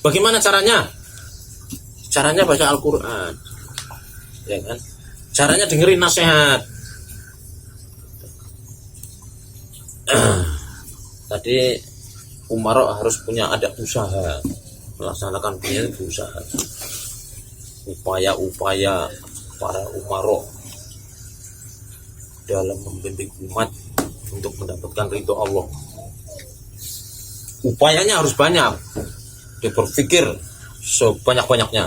Speaker 1: Bagaimana caranya? Caranya baca Al-Quran, ya kan? Caranya dengerin nasihat. Tadi umaro harus punya ada usaha, melaksanakan punya usaha. Upaya-upaya para umaro dalam membimbing umat untuk mendapatkan ridho Allah. Upayanya harus banyak. Dia berpikir sebanyak-banyaknya,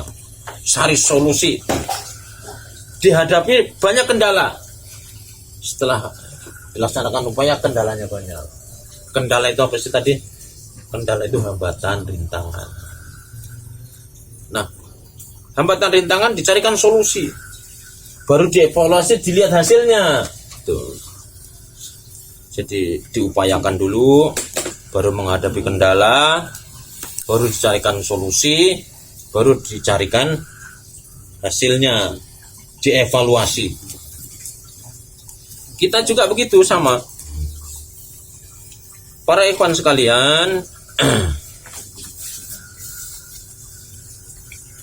Speaker 1: cari solusi. Dihadapi banyak kendala. Setelah dilaksanakan upaya, kendalanya banyak. Kendala itu apa sih tadi? Kendala itu hambatan, rintangan. Nah, hambatan, rintangan dicarikan solusi. Baru dievaluasi, dilihat hasilnya. Tuh. Jadi diupayakan dulu, baru menghadapi kendala, baru dicarikan solusi, baru dicarikan hasilnya, dievaluasi. Kita juga begitu sama. Para ikhwan sekalian,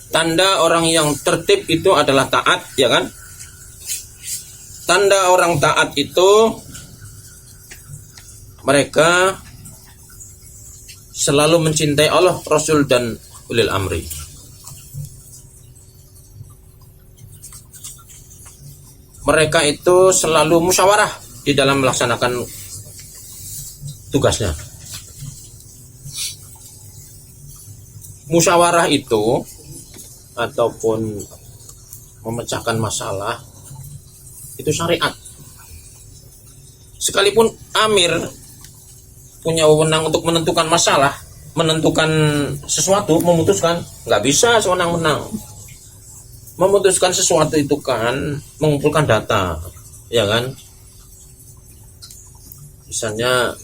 Speaker 1: tanda orang yang tertib itu adalah taat, ya kan? Tanda orang taat itu mereka selalu mencintai Allah, Rasul, dan ulil amri. Mereka itu selalu musyawarah di dalam melaksanakan tugasnya. Musyawarah itu ataupun memecahkan masalah itu syariat. Sekalipun amir punya wewenang untuk menentukan masalah, menentukan sesuatu, memutuskan, nggak bisa sewenang-wenang. Memutuskan sesuatu itu kan mengumpulkan data, ya kan? Misalnya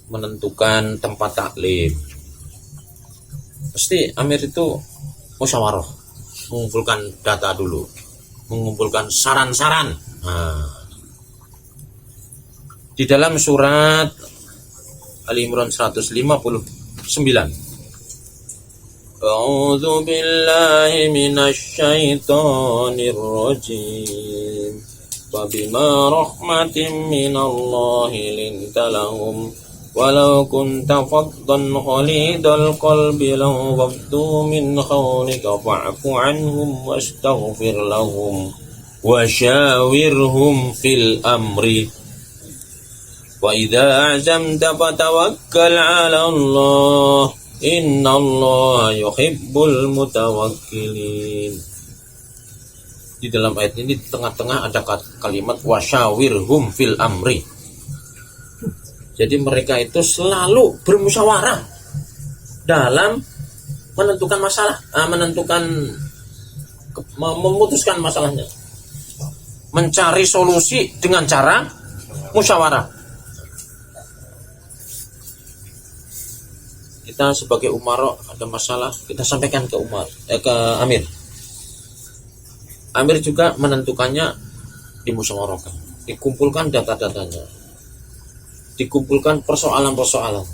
Speaker 1: menentukan tempat taklim, pasti amir itu musyawarah, mengumpulkan data dulu, mengumpulkan saran-saran. Nah, di dalam surat Al-Imran 159, A'udzu billahi minasy syaithanir rajim. Fabima rahmatin minallahi linta lahum walau kunta faddan ghalidal qalbi lanfaddu min hawlika fa'fu anhum wastaghfir lahum wa syawirhum fil amri wa idza azamta fatawakkal 'ala Allah innallaha yuhibbul mutawakkilin. Di dalam ayat ini di tengah-tengah ada kalimat wasyawirhum fil amri. Jadi mereka itu selalu bermusyawarah dalam menentukan masalah, memutuskan masalahnya, mencari solusi dengan cara musyawarah. kita sebagai umara ada masalah, kita sampaikan ke ke Amir. Amir juga menentukannya, dimusyawarahkan, dikumpulkan data-datanya, dikumpulkan persoalan-persoalan,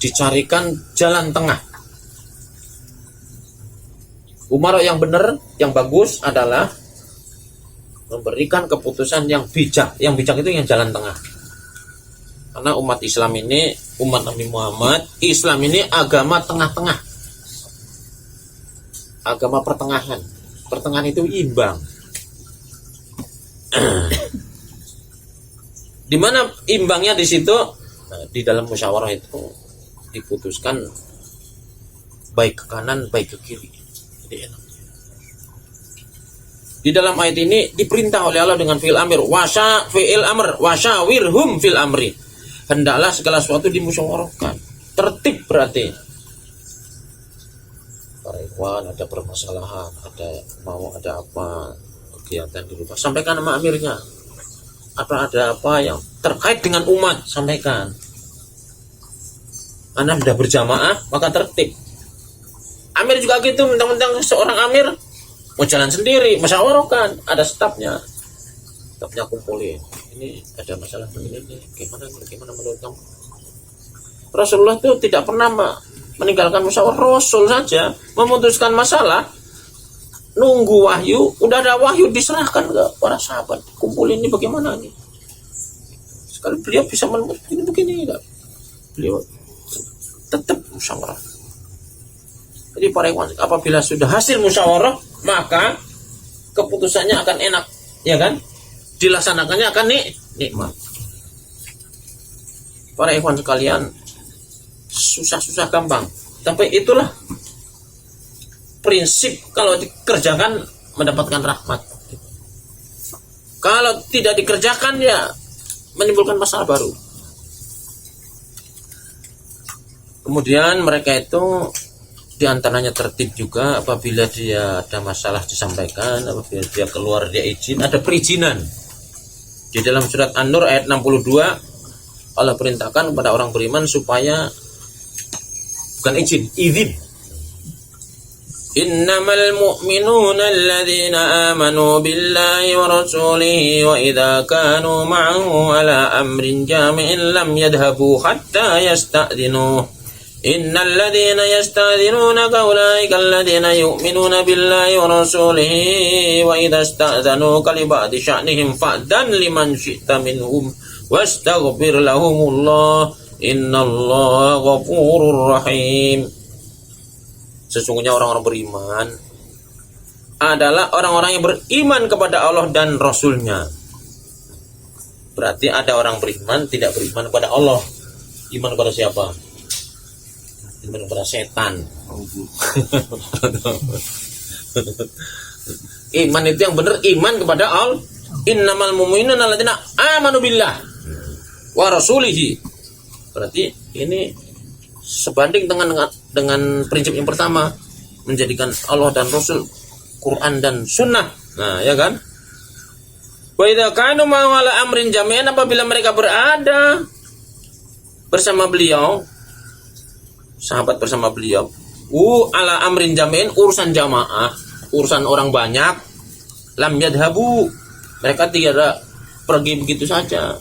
Speaker 1: dicarikan jalan tengah. Umara yang benar, yang bagus adalah memberikan keputusan yang bijak. Yang bijak itu yang jalan tengah. Karena umat Islam ini, umat Nabi Muhammad, Islam ini agama tengah-tengah. Agama pertengahan. Pertengahan itu imbang. Di mana imbangnya di situ? Nah, di dalam musyawarah itu diputuskan baik ke kanan, baik ke kiri. Jadi enak. Di dalam ayat ini diperintah oleh Allah dengan fi'il amr, fi'il amr, wasyawirhum fil amri. Hendaklah segala sesuatu dimusyawarahkan. Tertib berarti. Para ikhwan ada permasalahan, ada apa kegiatan di rumah, sampaikan sama amirnya. Atau ada apa yang terkait dengan umat, sampaikan. Anda sudah berjamaah, maka tertib. Amir juga gitu, mentang-mentang seorang amir mau jalan sendiri, musyawarahkan, ada stafnya kumpulin. Ini ada masalah begini nih, gimana menurut kamu? Rasulullah itu tidak pernah meninggalkan musyawarah. Rasul saja memutuskan masalah, nunggu wahyu, udah ada wahyu diserahkan ke para sahabat, kumpulin ini bagaimana nih. Sekali beliau bisa menemukan begini enggak? Beliau tetap musyawarah. Jadi para ikhwan, apabila sudah hasil musyawarah, maka keputusannya akan enak, ya kan? Dilaksanakannya akan nikmat. Para ikhwan sekalian, susah-susah gampang. Tapi itulah prinsip, kalau dikerjakan mendapatkan rahmat. Kalau tidak dikerjakan ya menimbulkan masalah baru. Kemudian mereka itu diantaranya tertib juga apabila dia ada masalah disampaikan, apabila dia keluar dia izin, ada perizinan. Di dalam surat An-Nur ayat 62 Allah perintahkan kepada orang beriman supaya bukan izin. Innamal mu'minuna alladhina amanu billahi wa rasulihi wa idza kanu ma'ahu ala amrin jami'in lam yadhhabu hatta yasta'dhinuhu. Innal ladzina yasta'dhinunaka ulaika alladzina yu'minuna billahi wa rasulihi wa idza ista'dhanuka li ba'di sya'nihim fa'dan liman syi'ta minhum wastaghfir lahumullah innallaha ghafurur rahim. Sesungguhnya orang-orang beriman adalah orang-orang yang beriman kepada Allah dan Rasulnya. Berarti ada orang beriman tidak beriman kepada Allah. Iman kepada siapa? Iman kepada setan. Iman itu yang benar, iman kepada Allah. Innamal mu'minuna alladzina amanu billah wa rasulihi. Berarti ini sebanding dengan prinsip yang pertama, menjadikan Allah dan Rasul, Quran dan Sunnah. Nah, ya kan? Wa idza kanu ma'ala amrin jami'an, apabila mereka berada bersama beliau, sahabat bersama beliau, ala amrin jami'in, urusan jamaah, urusan orang banyak, lam yadhabu, mereka tidak pergi begitu saja,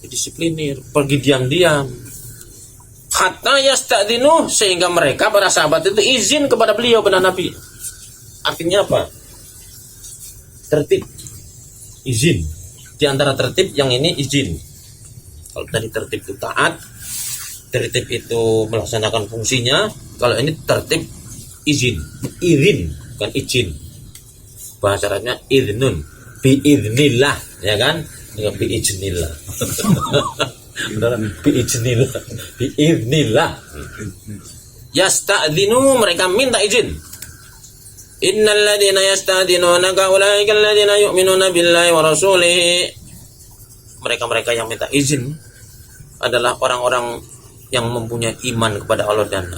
Speaker 1: disipliner, pergi diam-diam. Hatta yasta'dinu, sehingga mereka para sahabat itu izin kepada beliau, kepada Nabi. Artinya apa? Tertib, izin. Di antara tertib yang ini izin. Kalau tadi tertib itu taat, tertib itu melaksanakan fungsinya. Kalau ini tertib izin, bukan izin. Bahasa Arabnya idnun, biidnillah, ya kan? Ya, biiznillah. Biiznillah. Yasta'dinu, mereka minta izin. Innal ladzina yasta'dinunaka ulaika alladzina yu'minuna billahi wa rasulihi. Mereka-mereka yang minta izin adalah orang-orang yang mempunyai iman kepada Allah dan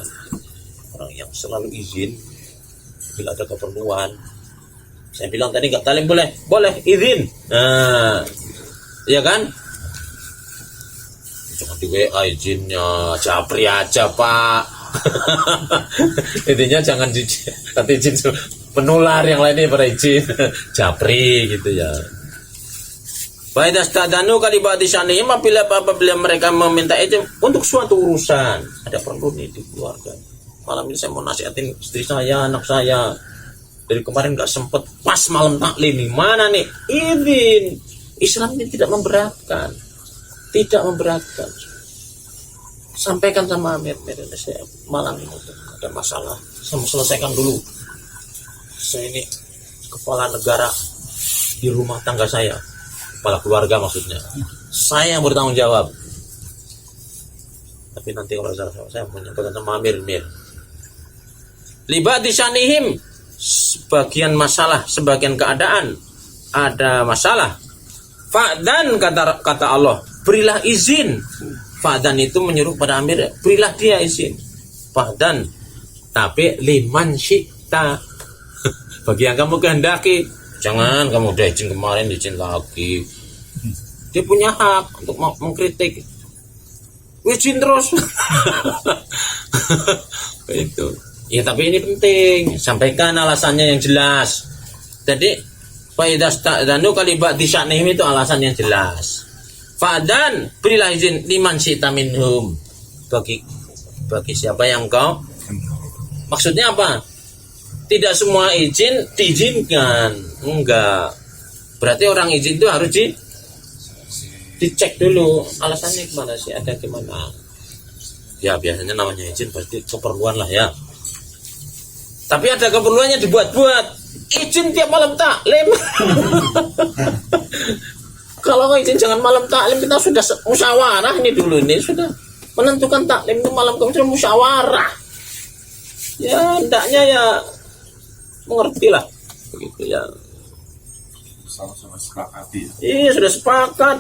Speaker 1: orang yang selalu izin bila ada keperluan. Saya bilang tadi enggak talim boleh izin. Nah, ya kan? Jangan di WA izinnya, japri aja Pak. Intinya jangan nanti izin penular yang lainnya pada izin. Japri gitu ya. Faidastadanu kalibati sanihim, apabila mereka meminta izin untuk suatu urusan, ada perlu nih di keluarga. Malam ini saya mau nasihatin istri saya, anak saya. Dari kemarin nggak sempet, pas malam taklim nih, mana nih? Izin. Islam ini tidak memberatkan. Tidak memberatkan. Sampaikan sama Amir, saya malam ini ada masalah. Saya mau selesaikan dulu. Saya ini kepala negara di rumah tangga saya. Kepala keluarga maksudnya. Saya yang bertanggung jawab. Tapi nanti kalau saya menyampaikan sama Amir. Libati sanihim, sebagian masalah, sebagian keadaan ada masalah. Fa'dan kata Allah, berilah izin. Fa'dan itu menyuruh pada Amir, berilah dia izin. Fa'dan, tapi liman syi'ta, bagi yang kamu kehendaki. Jangan kamu udah izin kemarin, izin lagi. Dia punya hak untuk mengkritik. Izin terus. Itu. Ya tapi ini penting, sampaikan alasannya yang jelas. Jadi faidastadanu kalibati sanihim itu alasan yang jelas. Fa'dan, berilah izin liman syi'ta minhum, bagi siapa yang kau. Maksudnya apa? Tidak semua izin diizinkan. Enggak. Berarti orang izin itu harus dicek dulu alasannya gimana sih, ada gimana. Ya biasanya namanya izin pasti keperluan lah ya. Tapi ada keperluannya dibuat-buat. Izin tiap malam taklim. Kalau izin jangan malam taklim, kita sudah musyawarah ini dulu, ini sudah menentukan taklim itu malam, kamu sudah musyawarah. Ya hendaknya ya mengerti lah begitu ya.
Speaker 3: Sama-sama sepakati.
Speaker 1: Iya sudah sepakat.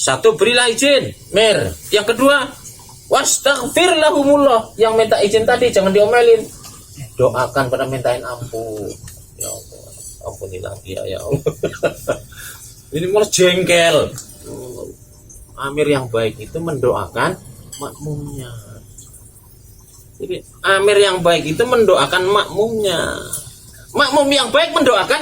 Speaker 1: Satu, berilah izin, Mir. Yang kedua, wastaghfir lahumullah, yang minta izin tadi jangan diomelin. Doakan pada mintain ampun. Ya Allah, ampunilah dia ya Allah. Ini malah jengkel. Amir yang baik itu mendoakan makmumnya. Jadi Amir yang baik itu mendoakan makmumnya. Makmum yang baik mendoakan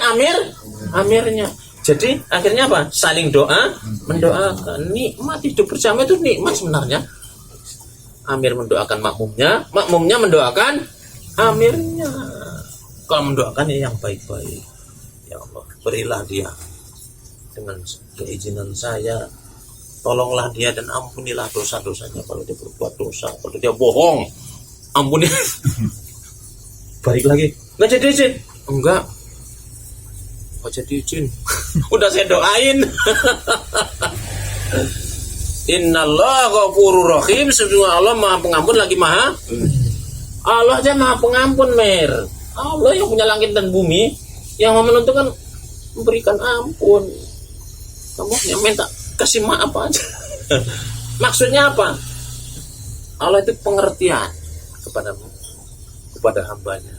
Speaker 1: amirnya. Jadi akhirnya apa? Saling doa, mendoakan. Nikmat hidup bersama itu nikmat sebenarnya. Amir mendoakan makmumnya, makmumnya mendoakan amirnya. Kalau mendoakan ya yang baik-baik. Ya Allah, berilah dia dengan keizinan saya. Tolonglah dia dan ampunilah dosa-dosanya kalau dia berbuat dosa, kalau dia bohong. Ampuni. Balik lagi. Nggak jadi izin. Enggak. Nggak jadi izin. Udah saya doain. Innallaha ghafurur rahim, sesungguhnya Allah Maha Pengampun lagi Maha. Allah aja Maha Pengampun, Mir. Allah yang punya langit dan bumi, yang menentukan memberikan ampun. Kamu yang minta kasih maaf aja. Maksudnya apa? Allah itu pengertian kepada hambanya.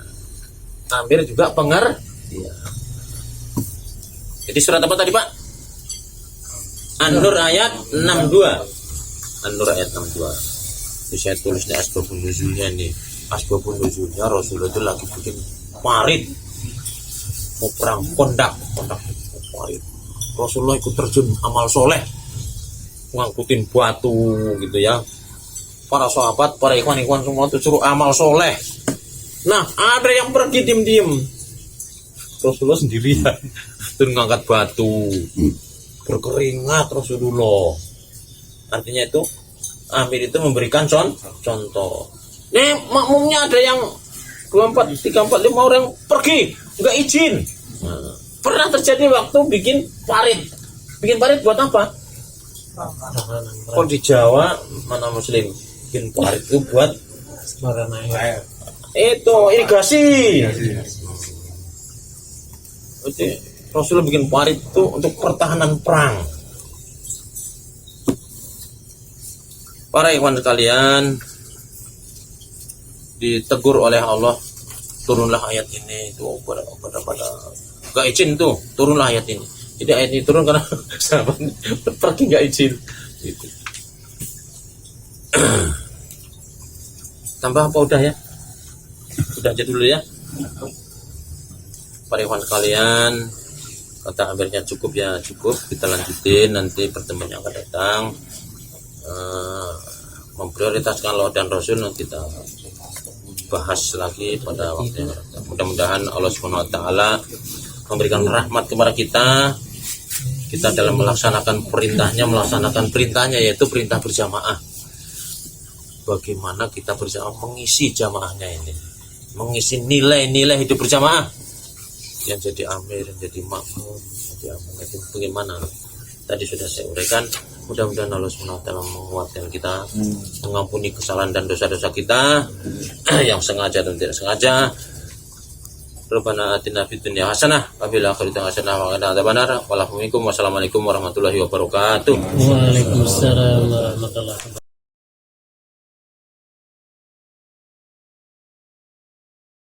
Speaker 1: Amir juga pengertian. Jadi surat apa tadi Pak? An-Nur ayat 62. An-Nur ayat 62. Itu saya tulisnya asbabun nuzulnya nih. Asbabun nuzulnya Rasulullah itu lagi bikin parit. Mau perang kondak parit. Rasulullah ikut terjun amal soleh. Ngangkutin batu gitu ya. Para sahabat, para ikhwan-ikhwan semua itu suruh amal soleh. Nah, ada yang pergi diem-diem. Rasulullah sendirian. Terus ngangkat batu. Berkeringat Rasulullah. Artinya itu Amir itu memberikan contoh. Nih makmumnya ada yang 24, 3, 4, 5 orang pergi nggak izin. Nah, pernah terjadi waktu bikin parit. Bikin parit buat apa? Kalau di Jawa mana muslim bikin parit itu buat
Speaker 2: air.
Speaker 1: itu irigasi. Jadi Rasulullah bikin parit itu untuk pertahanan perang. Para ikhwan sekalian, ditegur oleh Allah, turunlah ayat ini. Itu pada gak izin tuh, turunlah ayat ini. Ini ayat ini turun karena sahabat pergi nggak izin. Gitu. Tambah apa udah ya? Udah aja dulu ya. Para ikhwan kalian, kata akhirnya cukup ya, cukup. Kita lanjutin nanti pertemuan yang akan datang. Memprioritaskan Allah dan Rasul nanti kita bahas lagi pada waktu yang akan datang. Mudah-mudahan Allah Subhanahu wa taala memberikan rahmat kepada kita dalam melaksanakan perintahnya yaitu perintah berjamaah. Bagaimana kita berjamaah mengisi jamaahnya ini, mengisi nilai-nilai hidup berjamaah, yang jadi amir, yang jadi makmum, jadi amun, itu bagaimana? Tadi sudah saya uraikan. Mudah-mudahan Allah SWT menguatkan kita, mengampuni kesalahan dan dosa-dosa kita yang sengaja dan tidak sengaja. Rabbana atina fid dunya hasanah wa fil akhirati hasanah wa qina adzabannar. Wassalamualaikum warahmatullahi wabarakatuh.
Speaker 2: Waalaikumsalam warahmatullahi wabarakatuh.